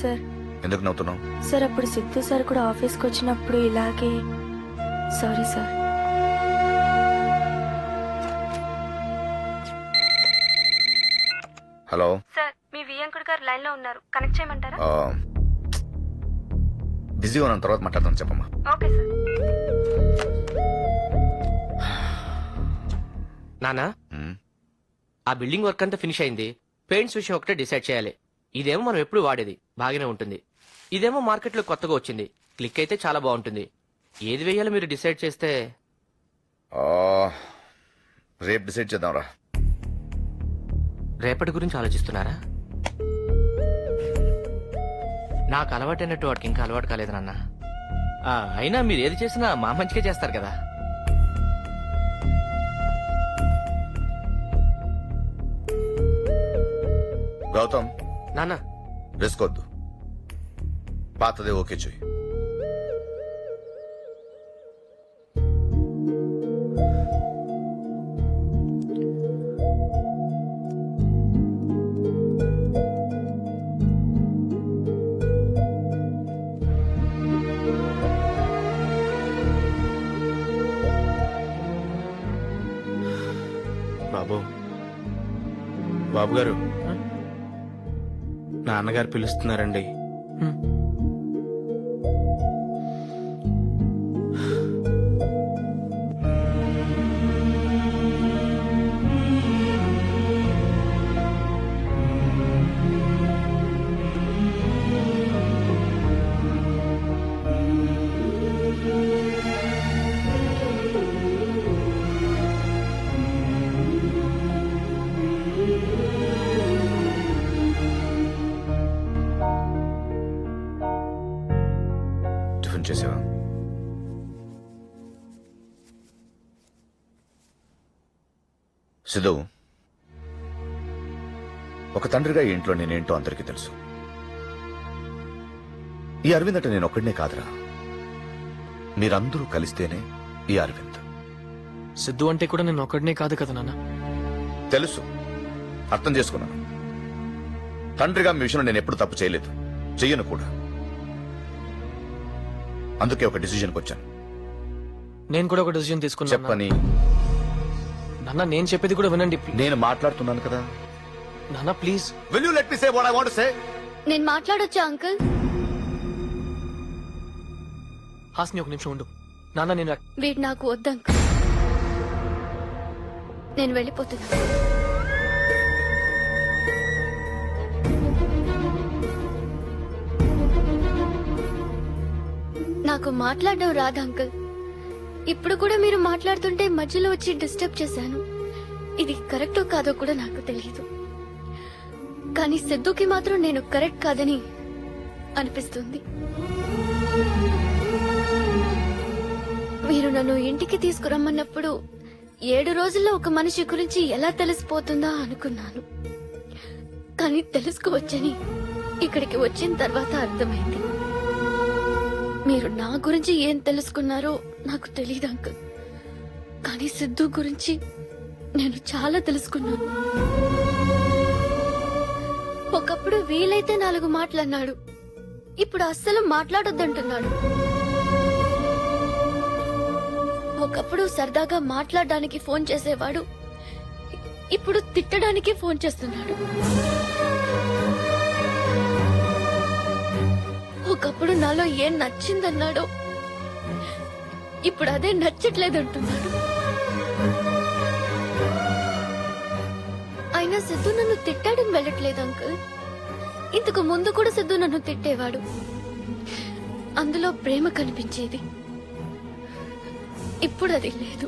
Sir. ఎందుకు నవ్వుతున్నావు? Sir అప్పుడు సిద్ధు సార్ కూడా ఆఫీస్కి వచ్చినప్పుడు ఇలాగే. Sorry sir. హలో సార్, మీ వియంకుడు గారు లైన్ లో ఉన్నారు, కనెక్ట్ చేయమంటారా? బిజీగా ఉన్న తర్వాత మాట్లాడతాను, చెప్పమ్మా. Okay sir. నానా, ఆ బిల్డింగ్ వర్క్ అంతా ఫినిష్ అయింది. పెయింట్స్ విషయం ఒకటే డిసైడ్ చేయాలి. ఇదేమో మనం ఎప్పుడు వాడేది, బాగానే ఉంటుంది. ఇదేమో మార్కెట్ లో కొత్తగా వచ్చింది, క్లిక్ అయితే చాలా బాగుంటుంది. ఏది వేయాలో మీరు డిసైడ్ చేస్తే. రేపు డిసైడ్ చేద్దాం రా. రేపటి గురించి ఆలోచిస్తున్నారా? నాకు అలవాటైనట్టు వాడికి ఇంకా అలవాటు కాలేదు నాన్న. అయినా మీరు ఏది చేసినా మా మంచిగా చేస్తారు కదా. గౌతమ్, నాన్న, రిస్క్ వద్దు, పాతదే ఓకే చెయ్యి. బాబు, బాబు గారు, నాన్నగారు పిలుస్తున్నారండి. టిఫిన్ చేసావా? సిద్ధు, ఒక తండ్రిగా ఈ ఇంట్లో నేనేంటో అందరికీ తెలుసు. ఈ అరవింద్ అంటే నేను ఒక్కడనే కాదురా, మీరందరూ కలిస్తేనే ఈ అరవింద్. సిద్ధు అంటే కూడా నేను ఒక్కడనే కాదు కదా నాన్న. తెలుసు, అర్థం చేసుకున్నాను. తండ్రిగా మీ విషయంలో నేను ఎప్పుడు తప్పు చేయలేదు, చెయ్యను కూడా. అందుకే ఒక డిసిజన్కి వచ్చాను. నేను కూడా ఒక డెసిషన్ తీసుకున్నాను చెప్పని. నాన్న, నేను చెప్పేది కూడా వినండి. నేను మాట్లాడుతున్నాను కదా. నాన్న please. Will you let me say what I want to say? నేను మాట్లాడొచ్చా అంకుల్? హాస్ని, ఒక నిమిషం ఉండు. నాన్న, నేను వీడు నాకు వద్దు అంకుల్, నేను వెళ్ళిపోతున్నా. నాకు మాట్లాడడం రాదు అంకుల్. ఇప్పుడు కూడా మీరు మాట్లాడుతుంటే మధ్యలో వచ్చి డిస్టర్బ్ చేశాను. ఇది కరెక్టో కాదో కూడా నాకు తెలియదు, కానీ సిద్ధుకి మాత్రం నేను కరెక్ట్ కాదని అనిపిస్తుంది. మీరు నన్ను ఇంటికి తీసుకురమ్మన్నప్పుడు 7 రోజుల్లో ఒక మనిషి గురించి ఎలా తెలిసిపోతుందా అనుకున్నాను, కానీ తెలుసుకోవచ్చని ఇక్కడికి వచ్చిన తర్వాత అర్థమైంది. మీరు నా గురించి ఏం తెలుసుకున్నారో నాకు తెలియదు అంకుల్, కానీ సిద్ధు గురించి నేను చాలా తెలుసుకున్నాను. ఒకప్పుడు వీలైతే 4 మాటలన్నాడు, ఇప్పుడు అస్సలు మాట్లాడొద్దంటున్నాడు. ఒకప్పుడు సరదాగా మాట్లాడడానికి ఫోన్ చేసేవాడు, ఇప్పుడు తిట్టడానికి ఫోన్ చేస్తున్నాడు. ఒకప్పుడు నాలో ఏం నచ్చిందన్నాడో, ఇప్పుడు అదే నచ్చట్లేదంటున్నాడు. అయినా సిద్ధు నన్ను తిట్టాడని వెళ్ళట్లేదు అంకుల్. ఇంతకు ముందు కూడా సిద్ధు నన్ను తిట్టేవాడు, అందులో ప్రేమ కనిపించేది. ఇప్పుడు అది లేదు.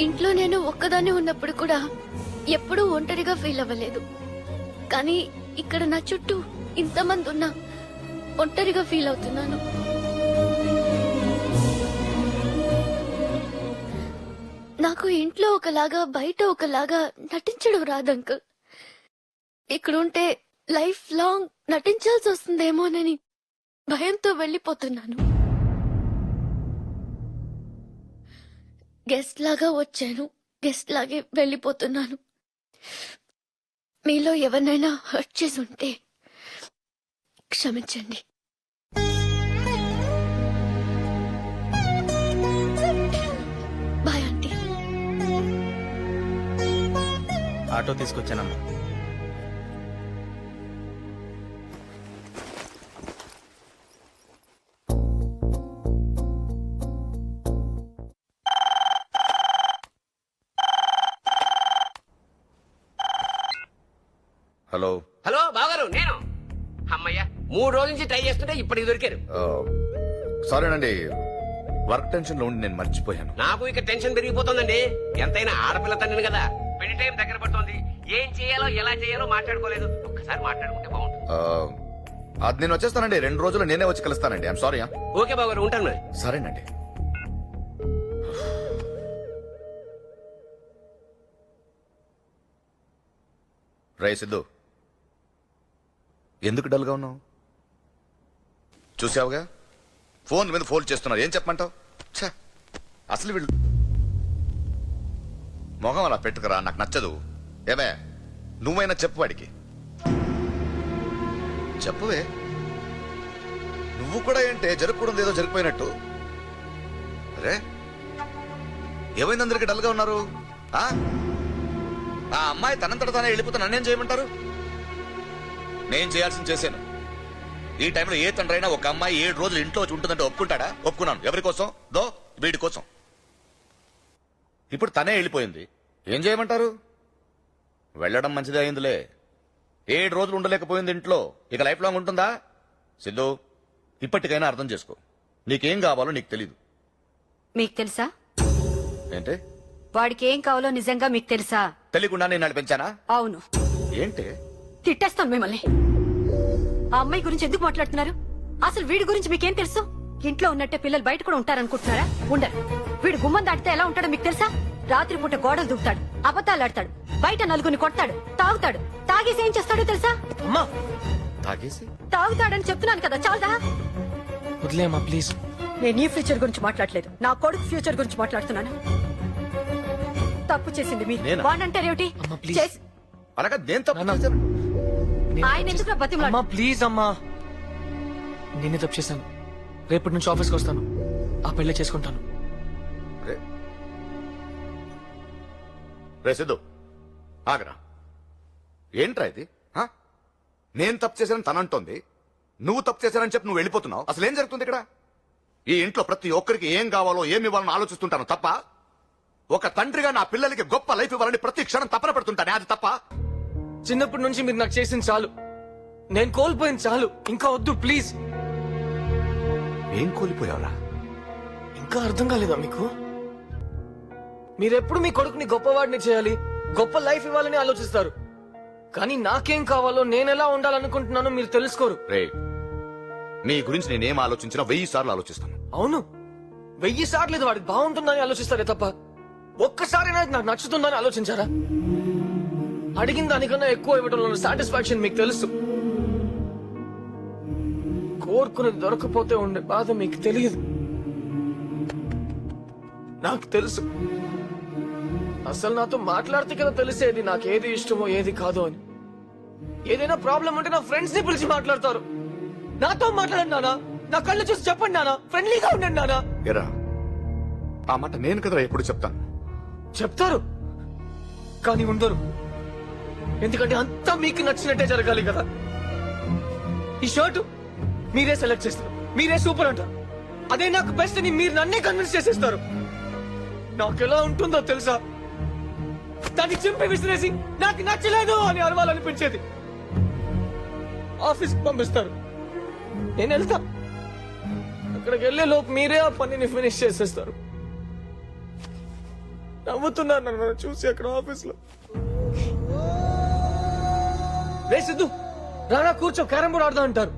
ఇంట్లో నేను ఒక్కదాన్ని ఉన్నప్పుడు కూడా ఎప్పుడూ ఒంటరిగా ఫీల్ అవ్వలేదు, కానీ ఇక్కడ నా చుట్టూ ఇంతమంది ఉన్నా ఒంటరిగా ఫీల్ అవుతున్నాను. నాకు ఇంట్లో ఒకలాగా బయట ఒకలాగా నటించడం రాదు అంకుల్. ఇక్కడుంటే లైఫ్ లాంగ్ నటించాల్సి వస్తుందేమోనని భయంతో వెళ్ళిపోతున్నాను. గెస్ట్ లాగా వచ్చాను, గెస్ట్ లాగే వెళ్ళిపోతున్నాను. మీలో ఎవరినైనా హర్ట్ చేసి ఉంటే క్షమించండి. Bye aunty. ఆటో తీసుకొచ్చానమ్మా. హలో. హలో బావగారు, నేను అమ్మయ్య 3 రోజుల నుంచి ట్రై చేస్తుంటే ఇప్పటికి దొరికారు. సారీనండి, వర్క్ టెన్షన్ లో ఉండి నేను మర్చిపోయాను. నాకు ఇక టెన్షన్ పెరిగిపోతుందండి. ఎంతైనా ఆడపిల్ల తండ్రిని కదా. పెళ్లి టైం దగ్గర పడుతోంది. ఏం చేయాలో ఎలా చేయాలో మాట్లాడుకోలేదు. ఒక్కసారి మాట్లాడుకుంటే బాగుంటుంది. అది నేను వచ్చేస్తానండి. 2 రోజులు నేనే వచ్చి కలుస్తానండి. I'm sorry. ఓకే బావగారు, ఉంటాను మరి. సరేనండి. రే సిద్ధు, ఎందుకు డల్గా ఉన్నావు? చూసావుగా, ఫోన్ మీద ఫోన్ చేస్తున్నారు. ఏం చెప్పమంటావు? ఛే, అసలు వీళ్ళు మొహం అలా పెట్టుకురా, నాకు నచ్చదు. ఏమే, నువ్వైనా చెప్పు వాడికి. చెప్పువే. నువ్వు కూడా ఏంటే జరగకూడదు ఏదో జరిగిపోయినట్టు. అరే, ఏమైంది? అందరికి డల్గా ఉన్నారు. ఆ అమ్మాయి తనంతట తానే వెళ్ళిపోతే నన్నేం చేయమంటారు? నేను చేయాల్సింది చేశాను. ఈ టైంలో ఏ తండ్రైనా ఒక అమ్మాయి 7 రోజులు ఇంట్లో వచ్చి ఉంటుందంటే ఒప్పుకుంటాడా? ఒప్పుకున్నాను. ఎవరి కోసం? వీడి కోసం. ఇప్పుడు తనే వెళ్ళిపోయింది. ఏం చేయమంటారు? వెళ్ళడం మంచిదే అయిందిలే. 7 రోజులు ఉండలేకపోయింది ఇంట్లో. ఇక లైఫ్ లాంగ్ ఉంటుందా? సిద్ధు, ఇప్పటికైనా అర్థం చేసుకో. నీకేం కావాలో నీకు తెలీదు. మీకు తెలుసా? ఏంటి? వాడికి ఏం కావాలో నిజంగా మీకు తెలుసా? తెలియకుండా నేను నడిపించానా? అవును. ఏంటి? తిట్టేస్తాను మిమ్మల్ని. ఆ అమ్మాయి గురించి ఎందుకు మాట్లాడుతున్నారు? అసలు వీడి గురించి మీకేం తెలుసు? ఇంట్లో ఉన్నట్టే పిల్లలు బయట కూడా ఉంటారనుకుంటున్నారా? ఉండరు. వీడు గుమ్మం దాటితే ఎలా ఉంటాడో మీకు తెలుసా? రాత్రిపూట గోడలు దూకుతాడు, అబద్ధాలు ఆడతాడు, బయట నలుగురిని కొడతాడు, తాగుతాడు. తాగేసి ఏం చేస్తాడో తెలుసా? అమ్మా తాగేసి తాగుతాడని చెప్తున్నాను కదా, చాలదా? వదిలేమ్మా ప్లీజ్. నేను నీ ఫ్యూచర్ గురించి మాట్లాడలేదు, నా కొడుకు ఫ్యూచర్ గురించి మాట్లాడుతున్నాను. తప్పు చేసింది మీరు. నేనా? వాడంటారేమిటి? అమ్మా, ప్లీజ్. చేసి- అనగా నేను తప్పు నాన్న. చేశాను. ఆయన ఎందుకు బతిమలాడు? అమ్మా ప్లీజ్ అమ్మా, నేనే తప్పు చేశాను. రేపటి నుంచి ఆఫీస్కి వస్తాను. ఆ పెళ్లి చేసుకుంటాను. రే సిద్ధు, ఆగరా. ఏంట్రా ఇది? హ? నేను తప్పు చేశానని తనంటోంది, నువ్వు తప్పు చేశానని చెప్పి నువ్వు వెళ్ళిపోతున్నావు. అసలు ఏం జరుగుతుంది ఇక్కడ? ఈ ఇంట్లో ప్రతి ఒక్కరికి ఏం కావాలో ఏమి ఇవ్వాలని ఆలోచిస్తుంటాను తప్ప, ఒక తండ్రిగా నా పిల్లలకి గొప్ప లైఫ్ ఇవ్వాలని ప్రతి క్షణం తపన పెడుతుంటానే. అది తప్ప? చిన్నప్పటి నుంచి మీరు నాకు చేసింది చాలు. నేను కోల్పోయింది చాలు. ఇంకా వద్దు ప్లీజ్. ఏం కోల్పోయావురా? ఇంకా అర్థం కాలేదా మీకు? మీరెప్పుడు మీ కొడుకుని గొప్పవాడిని చేయాలి, గొప్ప లైఫ్ ఇవ్వాలని ఆలోచిస్తారు. కానీ నాకేం కావాలో, నేనెలా ఉండాలనుకుంటున్నానో మీరు తెలుసుకోరు. రే, నీ గురించి నేనేం ఆలోచించినా 1000 సార్లు ఆలోచిస్తాను. అవును, 1000 సార్లు ఇది వాడికి బాగుంటుందని ఆలోచిస్తారే తప్ప ఒక్కసారి నాకు నచ్చుతుందని ఆలోచించారా? అడిగిన దానికన్నా ఎక్కువ ఇవ్వడంలో సాటిస్ఫాక్షన్ మీకు తెలుసు. కోరుకునేది దొరకపోతే ఉండే బాధ మీకు తెలియదు. నాకు తెలుసు. అసలు నాతో మాట్లాడితే కదా తెలిసేది నాకు ఏది ఇష్టమో ఏది కాదో అని. ఏదైనా ప్రాబ్లం ఉంటే నా ఫ్రెండ్స్ ని పిలిచి మాట్లాడతారు. నాతో మాట్లాడండి నానా, నా కళ్ళు చూసి చెప్పండి నానా, ఫ్రెండ్లీగా ఉండండి నానా. ఎరా, ఆ మాట నేను కదరా ఎప్పుడు చెప్తాను. చెప్తారు కానీ ఉండరు. ఎందుకంటే అంతా మీకు నచ్చినట్టే జరగాలి కదా. ఈ షర్టు మీరే సెలెక్ట్ చేస్తారు, మీరే సూపర్ అంటారు. అదే నాకు బెస్ట్ అని మీరు నన్నే కన్విన్స్ చేసేస్తారు. నాకు ఎలా ఉంటుందో తెలుసా? దాన్ని చింపి విసిరేసి నాకు నచ్చలేదు అని అరవాలనిపించేది. ఆఫీస్ పంపిస్తారు, నేను వెళ్తా. అక్కడికి వెళ్లే లోపు మీరే ఆ పనిని ఫినిష్ చేసేస్తారు. నవ్వుతున్నారు నన్ను చూసి అక్కడ ఆఫీస్ లో. రే సిద్ధు, రానా కూర్చో, క్యారం బోర్డ్ ఆడదా అంటారు.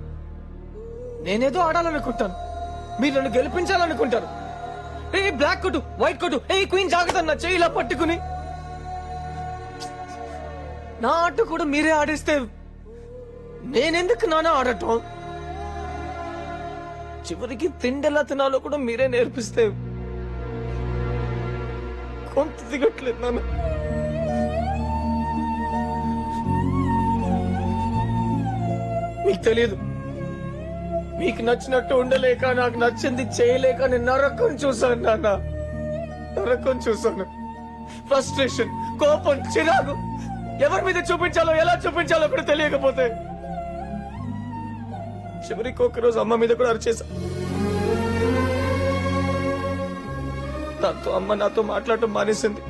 నేనేదో ఆడాలనుకుంటాను, మీరు నన్ను గెలిపించాలనుకుంటారు. ఏ బ్లాక్ కొట్టు, వైట్ కొట్టు, ఏ క్వీన్ జాగ్రత్త నా చేయి ఇలా పట్టుకుని. నా ఆట కూడా మీరే ఆడిస్తే నేనెందుకు నానా ఆడటం? చివరికి తిండెలా తినాలో కూడా మీరే నేర్పిస్తే కొంత దిగట్లేదు నాన్న. మీకు తెలియదు. మీకు నచ్చినట్టు ఉండలేక, నాకు నచ్చింది చేయలేక నేను నరకం చూసాను నాన్న. నరకం చూసాను. ఫ్రస్ట్రేషన్, కోపం, చిరాకు ఎవరి మీద చూపించాలో, ఎలా చూపించాలో కూడా తెలియకపోతే చివరికి ఒక్కరోజు అమ్మ మీద కూడా అరిచేసా. దాంతో అమ్మ నాతో మాట్లాడటం మానేసింది.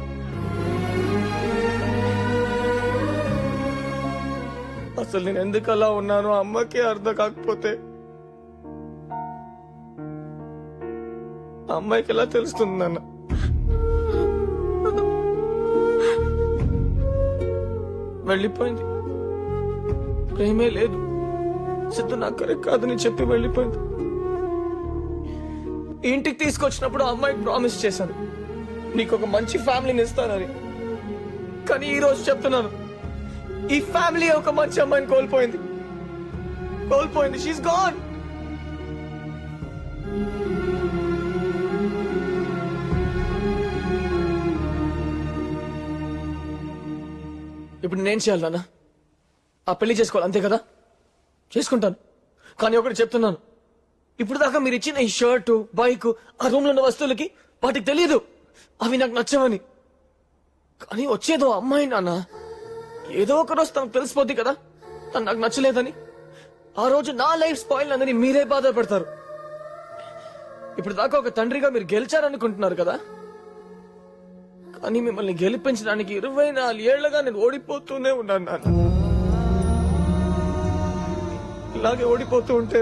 అసలు నేను ఎందుకు అలా ఉన్నానో అమ్మకే అర్థం కాకపోతే ఆ అమ్మాయికి ఎలా తెలుస్తుంది నాన్న? వెళ్ళిపోయింది. ప్రేమే లేదు, సిద్ధు నాకు కరెక్ట్ కాదని చెప్పి వెళ్ళిపోయింది. ఇంటికి తీసుకొచ్చినప్పుడు ఆ అమ్మాయికి ప్రామిస్ చేశాను, నీకు ఒక మంచి ఫ్యామిలీని ఇస్తానని. కానీ ఈ రోజు చెప్తున్నాను, ఈ ఫ్యామిలీ ఒక మంచి అమ్మాయిని కోల్పోయింది. She's gone. ఇప్పుడు నేను చేయాలి నాన్న? ఆ పెళ్లి చేసుకోవాలి అంతే కదా? చేసుకుంటాను. కానీ ఒకటి చెప్తున్నాను, ఇప్పుడు దాకా మీరు ఇచ్చిన ఈ షర్టు, బైక్, ఆ రూమ్ లో ఉన్న వస్తువులకి వాటికి తెలియదు అవి నాకు నచ్చవని. కానీ వచ్చేదో అమ్మాయి నాన్న. ఏదో ఒక రోజు తనకు తెలిసిపోద్ది కదా తను నాకు నచ్చలేదని. ఆ రోజు నా లైఫ్ స్పాయిల్ అందని మీరే బాధపడతారు. ఇప్పుడు దాకా ఒక తండ్రిగా మీరు గెలిచారనుకుంటున్నారు కదా, కానీ మిమ్మల్ని గెలిపించడానికి 24 ఏళ్లుగా నేను ఓడిపోతూనే ఉన్నాను నాన్న. ఇలాగే ఓడిపోతూ ఉంటే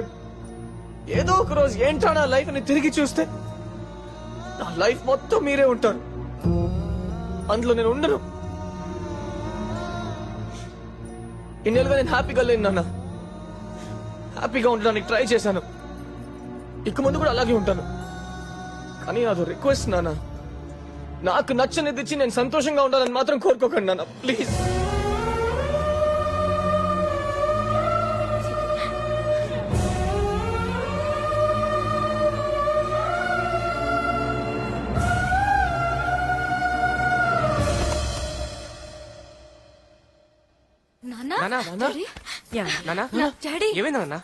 ఏదో ఒక రోజు ఏంటో నా లైఫ్ ని తిరిగి చూస్తే నా లైఫ్ మొత్తం మీరే ఉంటారు, అందులో నేను ఉండను. ఇన్నేళ్ళుగా నేను హ్యాపీగా లేను నాన్న. హ్యాపీగా ఉండడానికి ట్రై చేశాను, ఇక ముందు కూడా అలాగే ఉంటాను. కానీ అదో రిక్వెస్ట్ నాన్న, నాకు నచ్చనిది ఇచ్చి నేను సంతోషంగా ఉండాలని మాత్రం కోరుకోకండి నాన్న, ప్లీజ్. నానా నానా ఏమైందా నాన్న?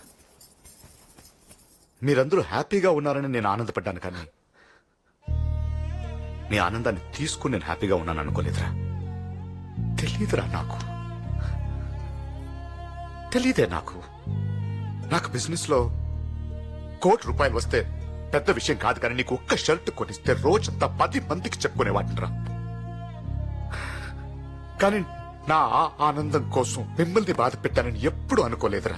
మీరందరూ హ్యాపీగా ఉన్నారని నేను ఆనందపడ్డాను, కానీ మీ ఆనందాన్ని తీసుకుని నేను హ్యాపీగా ఉన్నాను అనుకోలేదురా. తెలియదురా నాకు. తెలియదే నాకు. నాకు బిజినెస్ లో ₹1 కోటి వస్తే పెద్ద విషయం కాదు, కానీ నీకు ఒక్క షర్ట్ కొనిస్తే రోజంతా 10 మందికి చెప్పుకునేవాటిరా. కానీ నా ఆనందం కోసం మిమ్మల్ని బాధ పెట్టానని ఎప్పుడు అనుకోలేదురా.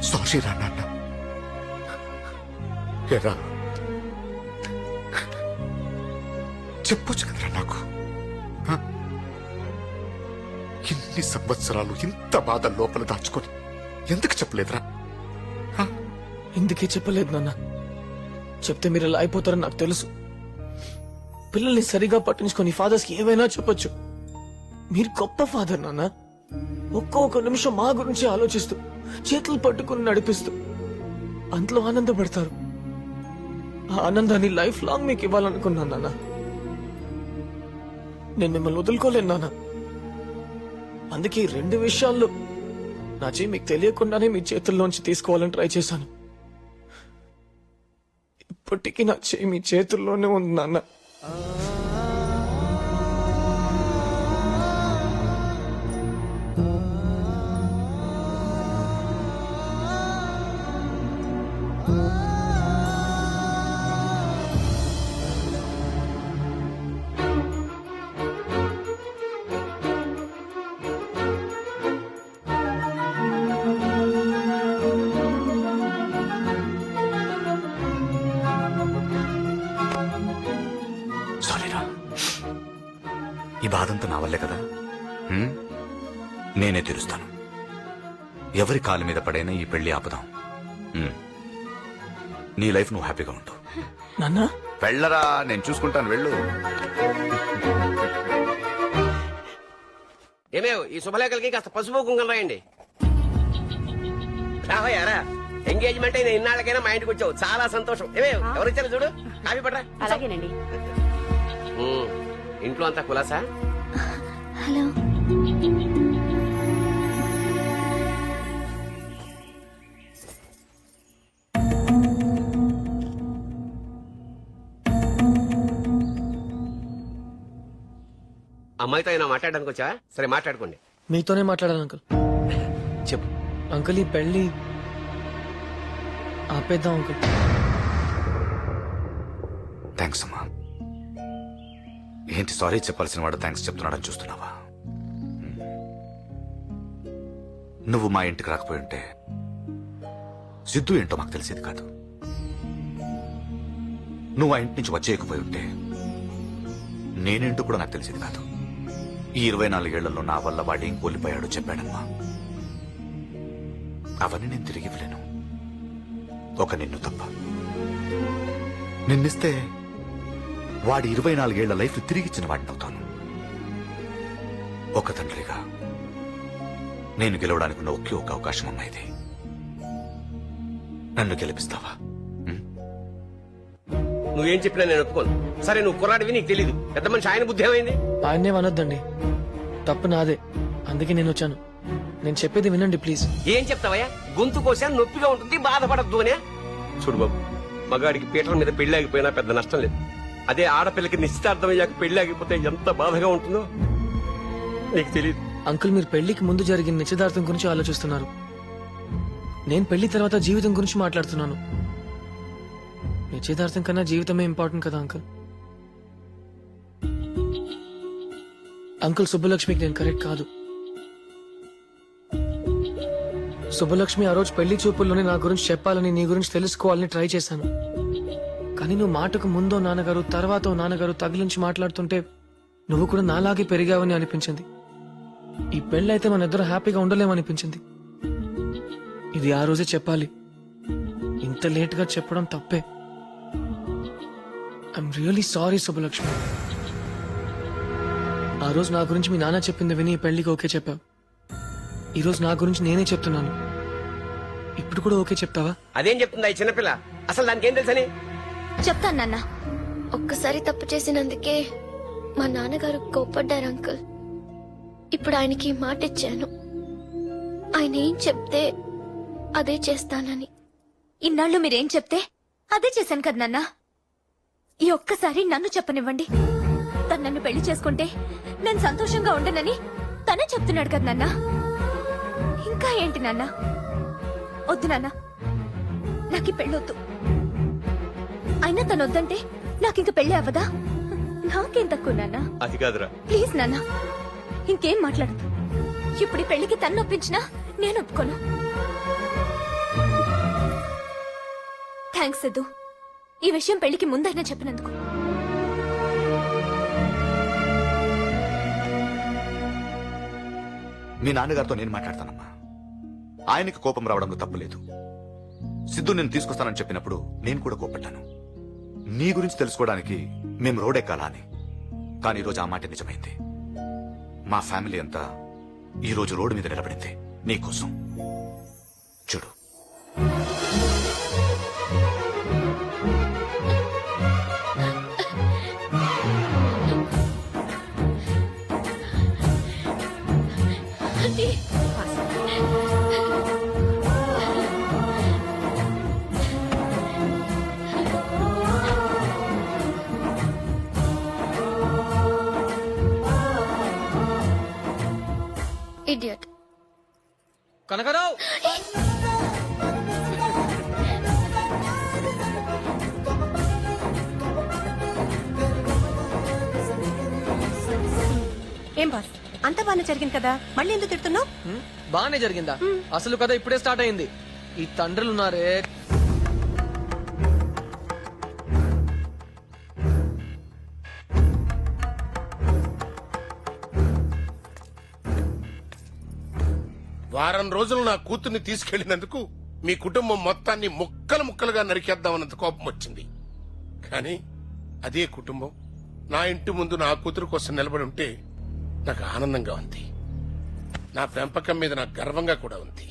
సారీ రా నాన్న. ఎరా చెప్పొచ్చు కదరా నాకు. ఇన్ని సంవత్సరాలు ఇంత బాధ లోపల దాచుకొని ఎందుకు చెప్పలేదురా? ఎందుకే చెప్పలేదు నాన్న? చెప్తే మీరు ఇలా అయిపోతారని నాకు తెలుసు. పిల్లల్ని సరిగా పట్టించుకొని ఫాదర్స్ కి ఏమైనా చెప్పొచ్చు. మీరు గొప్ప ఫాదర్ నాన్న. ఒక్కొక్క నిమిషం మా గురించి ఆలోచిస్తూ, చేతులు పట్టుకుని నడిపిస్తూ అంతలో ఆనందపడతారు. ఆ ఆనందాన్ని లైఫ్ లాంగ్ మీకు ఇవ్వాలనుకున్నాను నాన్న. నేను మిమ్మల్ని వదులుకోలేను నాన్న. అందుకే ఈ 2 విషయాల్లో నా చేయి మీకు తెలియకుండానే మీ చేతుల్లోంచి తీసుకోవాలని ట్రై చేశాను. ఇప్పటికీ నా చేయి మీ చేతుల్లోనే ఉంది నాన్న. సారీరా, ఈ బాధంతా నా వల్లే కదా. నేనే తీరుస్తాను. ఎవరి కాలు మీద పడైనా ఈ పెళ్లి ఆపుదాం. నీ లైఫ్ నువ్వు హ్యాపీగా ఉంటావు. నాన్న వెళ్ళరా, నేను చూసుకుంటాను. వెళ్ళు. ఏమేవ్ ఈ శుభలేఖలకి కాస్త పసుపు కుంకుమ రాయండి. రావయ్యారా, ఎంగేజ్మెంట్ అయిన ఇన్నాళ్ళకైనా మా ఇంటికి వచ్చావు, చాలా సంతోషం. ఏమేవ్ ఎవరు ఇచ్చారు చూడు, కాఫీ పడరా. అలాగేనండి. ఇంట్లో అంతా కులాసా? హలో. అమ్మాయితో అయినా మాట్లాడడానికి వచ్చా? సరే మాట్లాడుకోండి. మీతోనే మాట్లాడాలి అంకుల్. చెప్పు. అంకుల్ ఈ పెళ్లి ఆపేద్దాం అంకుల్. థ్యాంక్స్ అమ్మా. ఏంటి సారీ చెప్పాల్సిన వాడు థ్యాంక్స్ చెప్తున్నాడని చూస్తున్నావా? నువ్వు మా ఇంటికి రాకపోయి ఉంటే సిద్ధు ఏంటో మాకు తెలిసేది కాదు. నువ్వు ఆ ఇంటి నుంచి వచ్చేయకపోయి ఉంటే నేనేంటో కూడా నాకు తెలిసేది కాదు. ఈ 24 ఏళ్లలో నా వల్ల వాడేం కోల్పోయాడో చెప్పాడమ్మా. అవన్నీ నేను తిరిగి ఇవ్వలేను, ఒక నిన్ను తప్ప. నిన్నిస్తే వాడి 24 ఏళ్ల లైఫ్ తిరిగిచ్చిన వాడిని అవుతాను. ఒక తండ్రిగా నేను గెలవడానికి ఉన్న ఒకే ఒక అవకాశం అమ్మా ఇది. నన్ను గెలిపిస్తావా? నువ్వేం చెప్పినా నేను ఒప్పుకోను. సరే నువ్వు కుర్రాడివి, నీకు తెలీదు. పెద్ద మనిషి ఆయన బుద్ధి ఏమైంది? ఆయన్నే అనొద్దండి, తప్పు నాదే. అందుకే నేను వచ్చాను. నేను చెప్పేది వినండి ప్లీజ్. ఏం చెప్తావయ్యా? గొంతు కోసా నొప్పిగా ఉంటుంది, బాధపడద్దు అనే. చూడు బాబు, మగాడికి పీటల మీద పెళ్లి ఆగిపోయినా పెద్ద నష్టం లేదు. అదే ఆడపిల్లకి నిశ్చితార్థం అయ్యాక పెళ్లి ఆగిపోతే ఎంత బాధగా ఉంటుందో నీకు తెలియదు. అంకుల్ మీరు పెళ్లికి ముందు జరిగిన నిశ్చితార్థం గురించి ఆలోచిస్తున్నారు. నేను పెళ్లి తర్వాత జీవితం గురించి మాట్లాడుతున్నాను. నిశ్చితార్థం కన్నా జీవితమే ఇంపార్టెంట్ కదా అంకుల్. అంకుల్ సుబ్బలక్ష్మికి నేను కరెక్ట్ కాదు. సుబ్బలక్ష్మి ఆ రోజు పెళ్లి చూపుల్లోనే నా గురించి చెప్పాలని, నీ గురించి తెలుసుకోవాలని ట్రై చేశాను. కానీ నువ్వు మాటకు ముందో నాన్నగారు, తర్వాత నాన్నగారు తగిలించి మాట్లాడుతుంటే నువ్వు కూడా నాలాగే పెరిగావని అనిపించింది. ఈ పెళ్ళైతే మన ఇద్దరు హ్యాపీగా ఉండలేమనిపించింది. ఇది ఆ రోజే చెప్పాలి. ఇంత లేట్ గా చెప్పడం తప్పే. I'm really sorry Subbalakshmi. ఆ రోజు నా గురించి మీ నాన్న చెప్పింది విని ఈ పెళ్లికి ఓకే చెప్పావు. ఈ రోజు నా గురించి నేనే చెప్తున్నాను. ఇప్పుడు కూడా ఓకే చెప్తావా? అదేం చెప్తుందా ఈ చిన్నపిల్ల? అసలు దానికి ఏం తెలుసని? చెప్తాను నాన్న. ఒక్కసారి తప్పు చేసినందుకే మా నాన్నగారు కోప్పడ్డారు అంకుల్. ఇప్పుడు ఆయనకి మాట ఇచ్చాను, ఆయన ఏం చెప్తే అదే చేస్తానని. ఇన్నాళ్ళు మీరేం చెప్తే అదే చేశాను కదా నాన్న. ఈ ఒక్కసారి నన్ను చెప్పనివ్వండి. తను నన్ను పెళ్లి చేసుకుంటే నేను సంతోషంగా ఉండనని తనే చెప్తున్నాడు కదా నాన్న. ఇంకా ఏంటి నాన్న? వద్దు నాన్న, నాకు ఈ పెళ్ళొద్దు. అయినా తను వద్దంటే నాకింక పెళ్లి అవ్వదా? నాకేం తక్కువ నాన్న? అది కాదురా. ప్లీజ్ నాన్న, ఇంకేం మాట్లాడదు. ఇప్పుడు ఈ పెళ్లికి తను ఒప్పించినా నేను ఒప్పుకోను. థ్యాంక్స్ సిద్ధు, ఈ విషయం పెళ్లికి ముందైనా చెప్పినందుకు. మీ నాన్నగారితో నేను మాట్లాడతానమ్మా. ఆయనకి కోపం రావడంలో తప్పులేదు. సిద్ధు నేను తీసుకొస్తానని చెప్పినప్పుడు నేను కూడా కోపడ్డాను. నీ గురించి తెలుసుకోవడానికి మేము రోడెక్కాలా అని. కానీ ఈరోజు ఆ మాట నిజమైంది. మా ఫ్యామిలీ అంతా ఈ రోజు రోడ్డు మీద నిలబడింది నీకోసం. చూడు, ఇడియట్. కనకరావు, ఏం బాస్, అంత బాగానే జరిగింది కదా, మళ్ళీ ఎందుకు తిడుతున్నావు? బానే జరిగిందా? అసలు కథ ఇప్పుడే స్టార్ట్ అయింది. ఈ తండ్రులున్నారే. వారం రోజులు నా కూతుర్ని తీసుకెళ్లినందుకు మీ కుటుంబం మొత్తాన్ని ముక్కలు ముక్కలుగా నరికేద్దామన్నంత కోపం వచ్చింది. కానీ అదే కుటుంబం నా ఇంటి ముందు నా కూతురు కోసం నిలబడి ఉంటే నాకు ఆనందంగా ఉంది. నా పెంపకం మీద నాకు గర్వంగా కూడా ఉంది.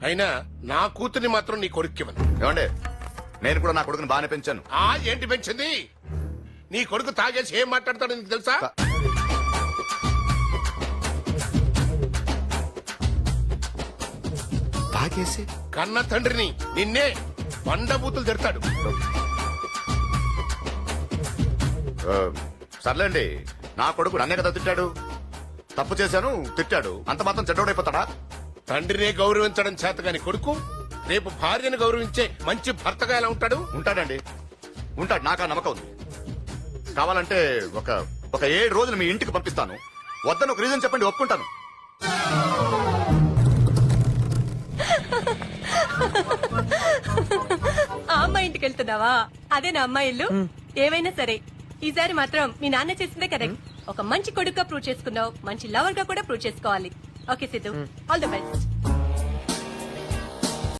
అయినా నా కూతుర్ని మాత్రం నీ కొడుక్కివ్వను. ఏమండే, నేను కూడా నా కొడుకుని బాగానే పెంచాను. ఏంటి పెంచింది? నీ కొడుకు తాగేసి ఏం మాట్లాడతాడో నీకు తెలుసా? తాగేసి కన్న తండ్రిని నిన్నే బండబూతులు తిడతాడు. సర్లేండి, నా కొడుకు నన్నే కదా తిట్టాడు. తప్పు చేశాను తిట్టాడు అంత మాత్రం చెడ్డోడైపోతాడా? తండ్రినే గౌరవించడం చేతగాని కొడుకు రేపు భార్యను గౌరవించే మంచి భర్తగా ఎలా ఉంటాడు? ఉంటాడండి, ఉంటాడు. నాకు ఆ నమ్మకం ఉంది. కావాలంటే ఒక ఒక 7 రోజులు మీ ఇంటికి పంపిస్తాను. వద్దని ఒక రీజన్ చెప్పండి, ఒప్పుకుంటాను. ఆ అమ్మాయి ఇంటికి వెళ్తున్నావా? అదే నా అమ్మాయి ఇల్లు. ఏవైనా సరే ఈసారి మాత్రం మీ నాన్న చేసిందే కరెక్ట్. ఒక మంచి కొడుకుగా ప్రూవ్ చేసుకున్నావు, మంచి లవర్ గా కూడా ప్రూవ్ చేసుకోవాలి. Okay Siddhu, all the best.